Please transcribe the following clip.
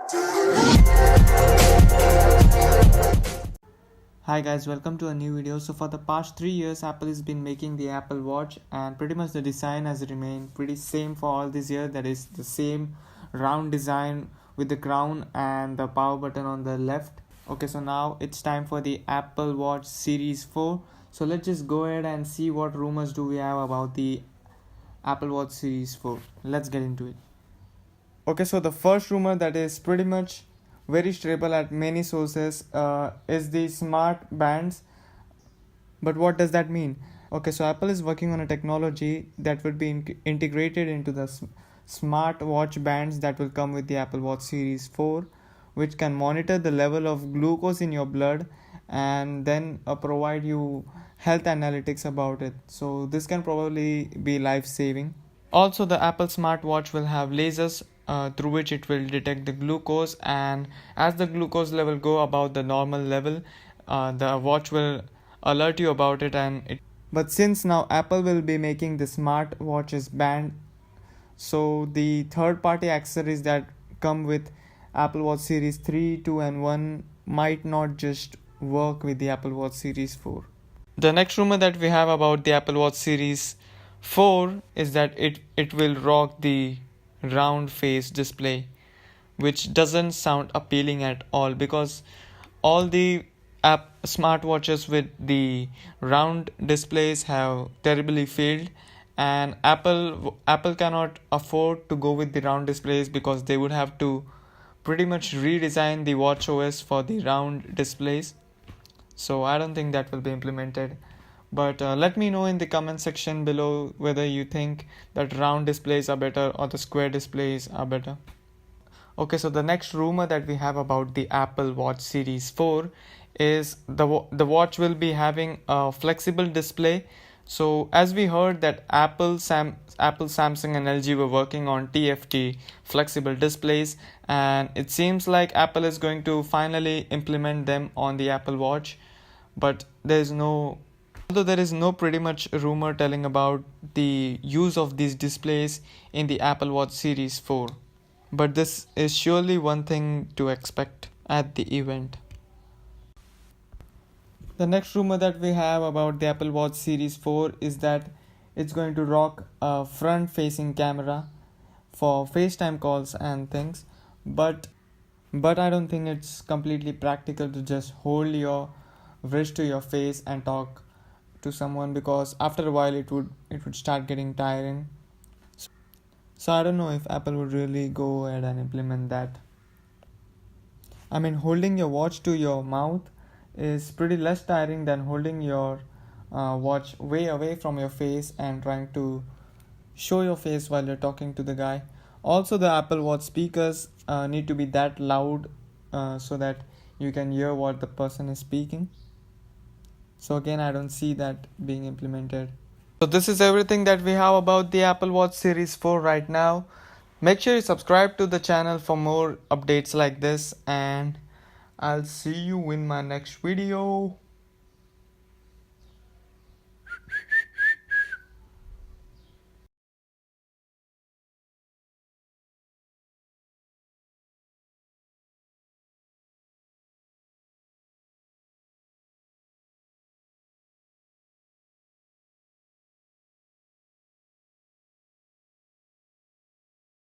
Hi guys, welcome to a new video. So for the past 3 years Apple has been making the Apple Watch, and pretty much the design has remained pretty same for all this year. That is the same round design with the crown and the power button on the left. Okay, so now it's time for the Apple Watch Series 4. So let's just go ahead and see what rumors do we have about the Apple Watch Series 4. Let's get into it. Okay, so the first rumor that is pretty much very stable at many sources is the smart bands. But what does that mean? Okay, so Apple is working on a technology that will be integrated into the smart watch bands that will come with the Apple Watch Series 4, which can monitor the level of glucose in your blood and then provide you health analytics about it. So this can probably be life saving. Also, the Apple smartwatch will have lasers through which it will detect the glucose, and as the glucose level go above the normal level, the watch will alert you about it. But since now Apple will be making the smart watches band, so the third party accessories that come with Apple Watch Series 3, 2 and 1 might not just work with the Apple Watch Series 4. The next rumor that we have about the Apple Watch Series 4 is that it will rock the round face display, which doesn't sound appealing at all because all the smartwatches with the round displays have terribly failed, and Apple cannot afford to go with the round displays because they would have to pretty much redesign the watch OS for the round displays. So I don't think that will be implemented. But let me know in the comment section below whether you think that round displays are better or the square displays are better. Okay, so the next rumor that we have about the Apple Watch Series 4 is the watch will be having a flexible display. So as we heard that Apple, Samsung and LG were working on TFT flexible displays, and it seems like Apple is going to finally implement them on the Apple Watch. But although there is no pretty much rumor telling about the use of these displays in the Apple Watch Series 4. But this is surely one thing to expect at the event. The next rumor that we have about the Apple Watch Series 4 is that it's going to rock a front facing camera for FaceTime calls and things. But I don't think it's completely practical to just hold your wrist to your face and talk to someone, because after a while it would start getting tiring. So I don't know if Apple would really go ahead and implement that. I mean, holding your watch to your mouth is pretty less tiring than holding your watch way away from your face and trying to show your face while you're talking to the guy. Also, the Apple Watch speakers need to be that loud so that you can hear what the person is speaking. So again, I don't see that being implemented. So this is everything that we have about the Apple Watch Series 4 right now. Make sure you subscribe to the channel for more updates like this, and I'll see you in my next video.